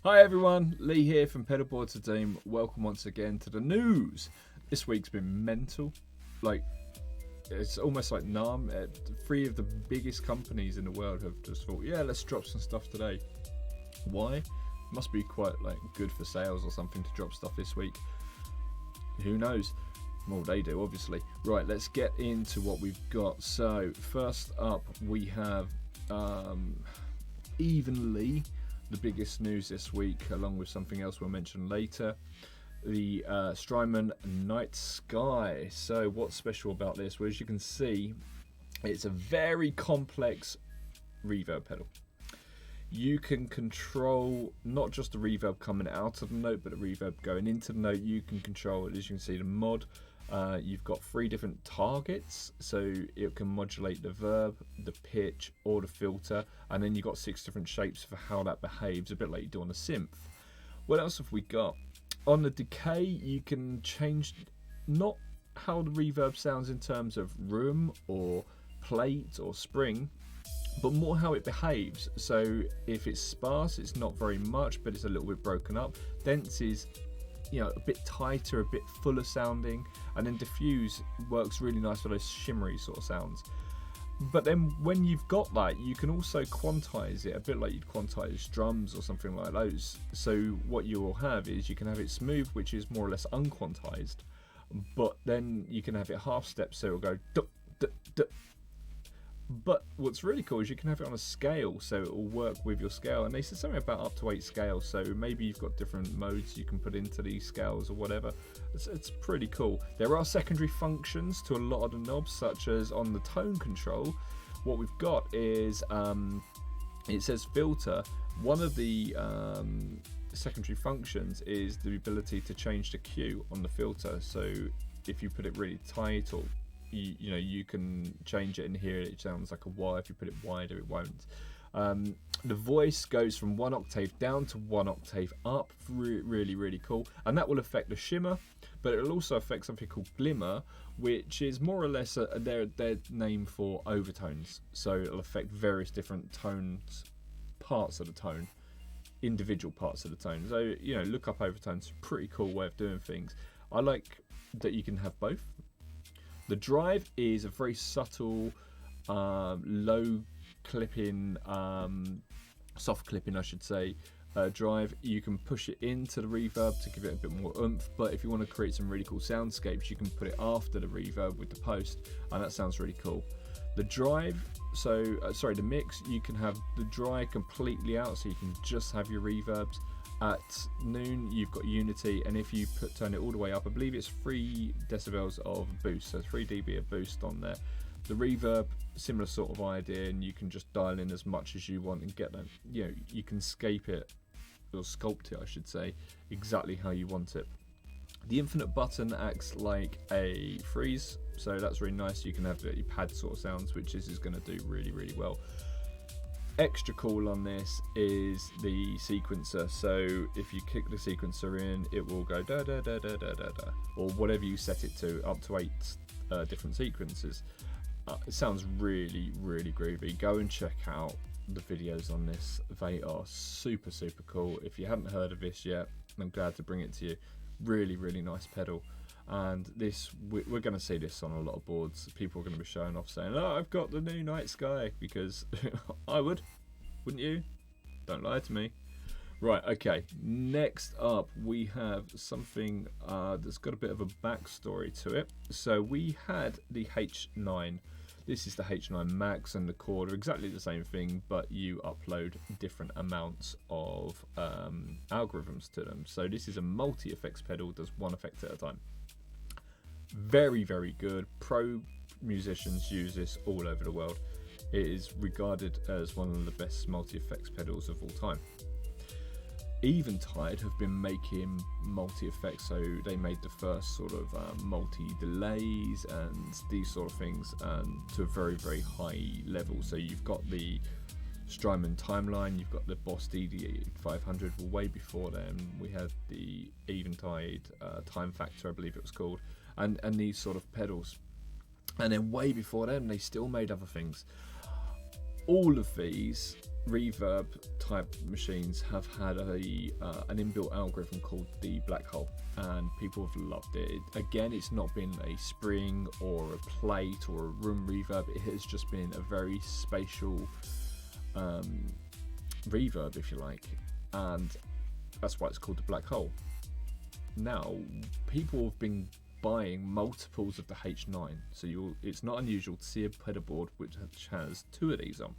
Hi everyone, Lee here from Pedalboards today. Welcome once again to the news. This week's been mental. Like, it's almost like numb. Three of the biggest companies in the world have just thought, yeah, let's drop some stuff today. Why? Must be quite like good for sales or something to drop stuff this week. Who knows? Well, they do, obviously. Right, let's get into what we've got. So, first up, we have evenly the biggest news this week, along with something else we'll mention later, the Strymon Night Sky. So what's special about this? Well, as you can see, it's a very complex reverb pedal. You can control not just the reverb coming out of the note, but the reverb going into the note. You can control it, as you can see, the mod. You've got 3 different targets, so it can modulate the verb, the pitch, or the filter, and then you've got 6 different shapes for how that behaves, a bit like you do on a synth. What else have we got? On the decay, you can change not how the reverb sounds in terms of room or plate or spring, but more how it behaves. So if it's sparse, it's not very much, but it's a little bit broken up. Dense is, you know, a bit tighter, a bit fuller sounding, and then diffuse works really nice for those shimmery sort of sounds. But then when you've got that, you can also quantize it, a bit like you'd quantize drums or something like those. So what you will have is you can have it smooth, which is more or less unquantized, but then you can have it half step, so it'll go duh, duh, duh. But what's really cool is you can have it on a scale, so it will work with your scale. And they said something about up to 8 scales, so maybe you've got different modes you can put into these scales or whatever. It's pretty cool. There are secondary functions to a lot of the knobs, such as on the tone control. What we've got is, it says filter. One of the secondary functions is the ability to change the Q on the filter. So if you put it really tight, or you know, you can change it in here. It sounds like a Y. If you put it wider, it won't. The voice goes from 1 octave down to 1 octave up. Really cool. And that will affect the shimmer, but it will also affect something called glimmer, which is more or less their name for overtones. So it'll affect various different tones, parts of the tone, individual parts of the tone. So, you know, look up overtones. Pretty cool way of doing things. I like that you can have both. The drive is a very subtle, low clipping, soft clipping, I should say, drive. You can push it into the reverb to give it a bit more oomph, but if you want to create some really cool soundscapes, you can put it after the reverb with the post, and that sounds really cool. The drive, the mix, you can have the dry completely out, so you can just have your reverbs. At noon, you've got unity, and if you turn it all the way up, I believe it's 3 decibels of boost, so 3 dB of boost on there. The reverb, similar sort of idea, and you can just dial in as much as you want and get them. You know, you can scape it, or sculpt it, I should say, exactly how you want it. The infinite button acts like a freeze, so that's really nice. You can have your pad sort of sounds, which this is going to do really well. Extra cool on this is the sequencer. So if you kick the sequencer in, it will go da da da da da da da, or whatever you set it to, up to 8 different sequences. It sounds really groovy. Go and check out the videos on this. They are super cool. If you haven't heard of this yet, I'm glad to bring it to you. Really nice pedal. And this, we're going to see this on a lot of boards. People are going to be showing off saying, oh, I've got the new Night Sky, because I would, wouldn't you? Don't lie to me. Right, okay, next up we have something that's got a bit of a backstory to it. So we had the H9. This is the H9 Max, and the chord are exactly the same thing, but you upload different amounts of algorithms to them. So this is a multi-effects pedal, does 1 effect at a time. Very good. Pro musicians use this all over the world. It is regarded as one of the best multi-effects pedals of all time. Eventide have been making multi-effects, so they made the first sort of multi-delays and these sort of things to a very high level. So you've got the Strymon Timeline, you've got the Boss DD500. Well, way before then we had the Eventide Time Factor, I believe it was called, and these sort of pedals. And then way before then they still made other things. All of these reverb type machines have had an inbuilt algorithm called the Blackhole, and people have loved it. Again, it's not been a spring or a plate or a room reverb. It has just been a very spatial reverb, if you like, and that's why it's called the Blackhole. Now, people have been buying multiples of the H9, so it's not unusual to see a pedalboard which has 2 of these on.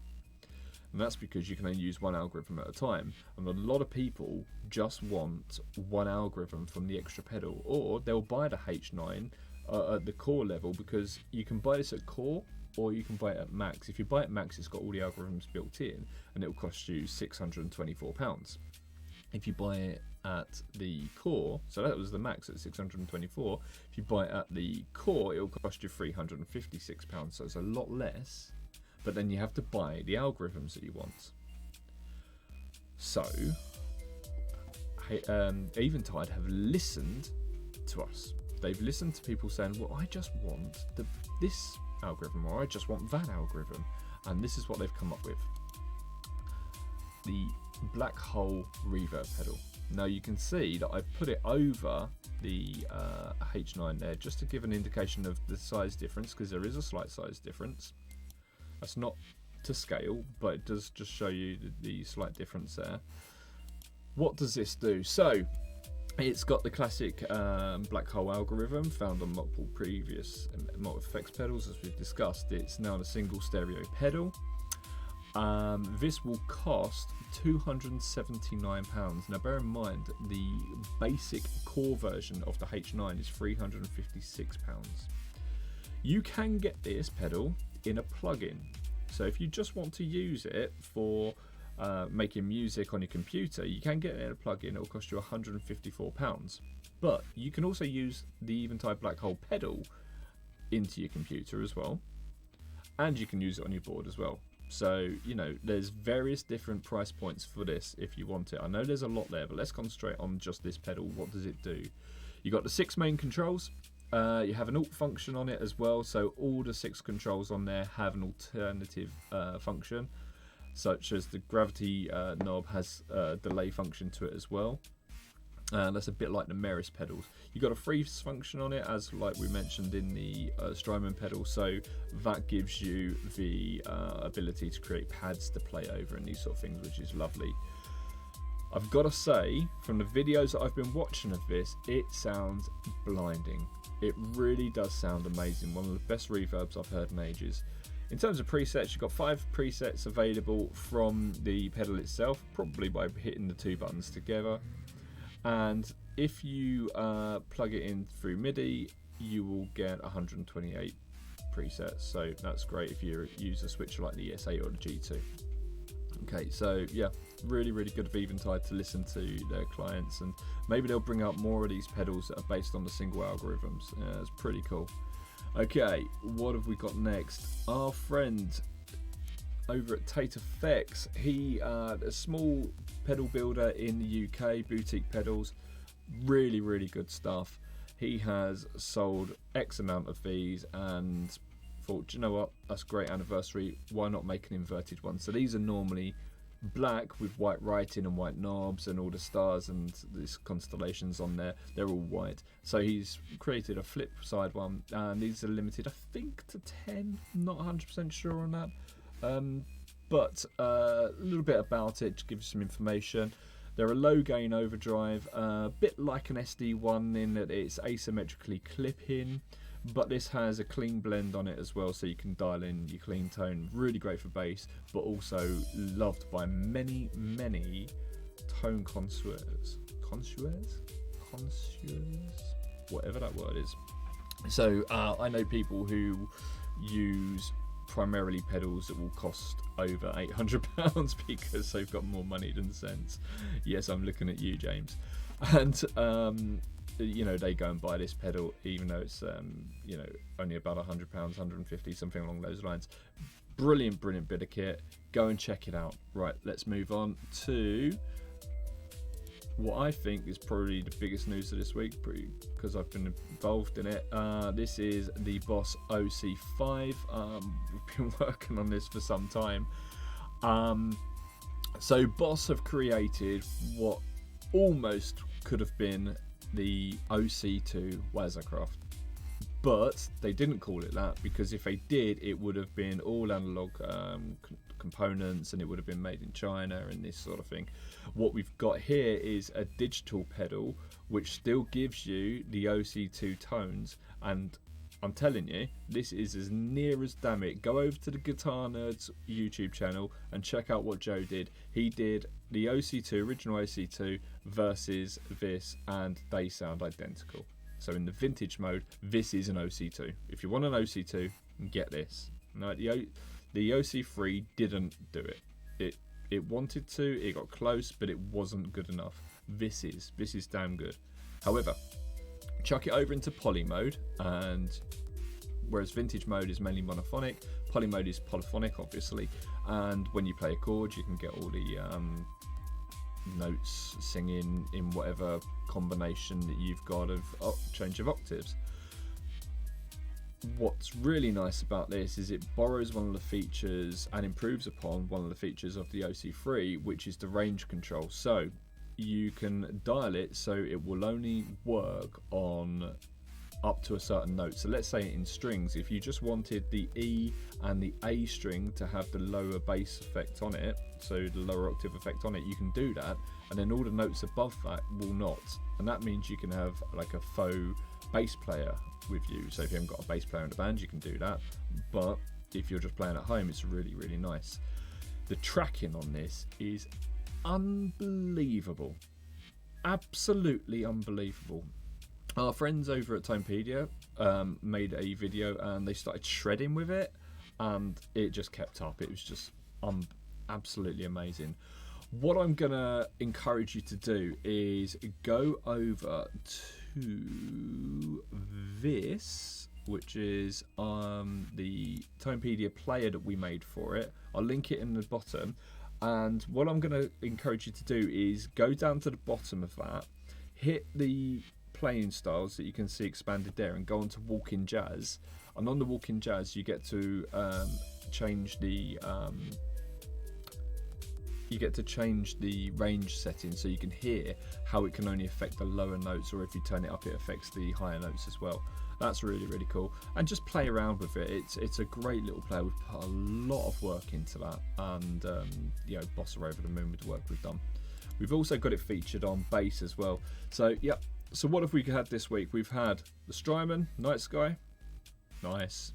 And that's because you can only use one algorithm at a time, and a lot of people just want one algorithm from the extra pedal, or they'll buy the H9 at the core level, because you can buy this at core or you can buy it at max. If you buy it at max, it's got all the algorithms built in, and it'll cost you £624. If you buy it at the core, so that was the max at 624, if you buy it at the core, it'll cost you £356, so it's a lot less. But then you have to buy the algorithms that you want. So, Eventide have listened to us. They've listened to people saying, well, I just want this algorithm, or I just want that algorithm. And this is what they've come up with. The Blackhole reverb pedal. Now you can see that I've put it over the H9 there, just to give an indication of the size difference, because there is a slight size difference. That's not to scale, but it does just show you the slight difference there. What does this do? So, it's got the classic Blackhole algorithm found on multiple previous TateFX pedals, as we've discussed. It's now a single stereo pedal. This will cost £279. Now, bear in mind, the basic core version of the H9 is £356. You can get this pedal in a plugin, so if you just want to use it for making music on your computer, you can get it in a plugin. It'll cost you £154, but you can also use the Eventide Blackhole pedal into your computer as well, and you can use it on your board as well. So, you know, there's various different price points for this if you want it. I know there's a lot there, but let's concentrate on just this pedal. What does it do? You got the 6 main controls. You have an alt function on it as well, so all the 6 controls on there have an alternative function, such as the gravity knob has a delay function to it as well. That's a bit like the Meris pedals. You've got a freeze function on it, as like we mentioned in the Strymon pedal, so that gives you the ability to create pads to play over and these sort of things, which is lovely. I've got to say, from the videos that I've been watching of this, it sounds blinding. It really does sound amazing. One of the best reverbs I've heard in ages. In terms of presets, you've got 5 presets available from the pedal itself, probably by hitting the 2 buttons together. And if you plug it in through MIDI, you will get 128 presets. So that's great if you use a switcher like the ES8 or the G2. Okay, so yeah, really good of Eventide to listen to their clients, and maybe they'll bring out more of these pedals that are based on the single algorithms. Yeah, it's pretty cool. Okay, what have we got next? Our friend over at TateFX, he a small pedal builder in the UK, boutique pedals, really good stuff. He has sold X amount of these and thought, do you know what, that's a great anniversary, why not make an inverted one? So these are normally black with white writing and white knobs, and all the stars and these constellations on there, they're all white. So he's created a flip side one, and these are limited, I think, to 10, not 100% sure on that, but a little bit about it to give you some information. They're a low gain overdrive, a bit like an SD1 in that it's asymmetrically clip-in, but this has a clean blend on it as well, so you can dial in your clean tone. Really great for bass, but also loved by many tone connoisseurs, whatever that word is. So I know people who use primarily pedals that will cost over £800 because they've got more money than sense. Yes, I'm looking at you, James. And you know, they go and buy this pedal even though it's you know, only about £100, 150, something along those lines. Brilliant bit of kit. Go and check it out. Right, let's move on to what I think is probably the biggest news of this week, because I've been involved in it. This is the Boss OC5. We've been working on this for some time. So Boss have created what almost could have been the OC2 Wazacraft, but they didn't call it that, because if they did, it would have been all analog components, and it would have been made in China and this sort of thing. What we've got here is a digital pedal which still gives you the OC2 tones, and I'm telling you, this is as near as damn it. Go over to the Guitar Nerds YouTube channel and check out what Joe did. He did the OC2, original OC2 versus this, and they sound identical. So in the vintage mode, this is an OC2. If you want an OC2, get this. No, the OC3 didn't do it. It wanted to, it got close, but it wasn't good enough. This is damn good. However, chuck it over into poly mode, and whereas vintage mode is mainly monophonic, poly mode is polyphonic, obviously, and when you play a chord, you can get all the notes singing in whatever combination that you've got of change of octaves. What's really nice about this is it borrows one of the features and improves upon one of the features of the OC3, which is the range control. So you can dial it so it will only work on up to a certain note. So let's say in strings, if you just wanted the E and the A string to have the lower bass effect on it, so the lower octave effect on it, you can do that, and then all the notes above that will not. And that means you can have like a faux bass player with you. So if you haven't got a bass player in the band, you can do that, but if you're just playing at home, it's really, really nice. The tracking on this is unbelievable, absolutely unbelievable. Our friends over at Tonepedia made a video and they started shredding with it, and it just kept up. It was just absolutely amazing. What I'm gonna encourage you to do is go over to this, which is the Tonepedia player that we made for it. I'll link it in the bottom. And what I'm going to encourage you to do is go down to the bottom of that, hit the playing styles that you can see expanded there, and go on to Walk-in Jazz. And on the Walk-in Jazz, you get to change the range settings, so you can hear how it can only affect the lower notes, or if you turn it up, it affects the higher notes as well. That's really, really cool. And just play around with it. It's a great little player. We've put a lot of work into that, and you know, Boss are over the moon with the work we've done. We've also got it featured on bass as well. So yeah. So what have we had this week? We've had the Strymon Night Sky, nice.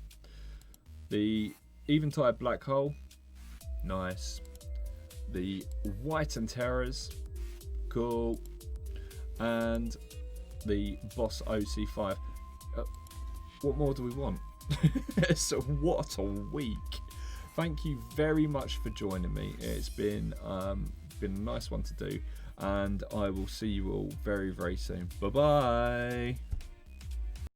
The Eventide Blackhole, nice. The White Antares, cool. And the Boss OC5. What more do we want? So what a week. Thank you very much for joining me. It's been a nice one to do, and I will see you all very, very soon. Bye bye.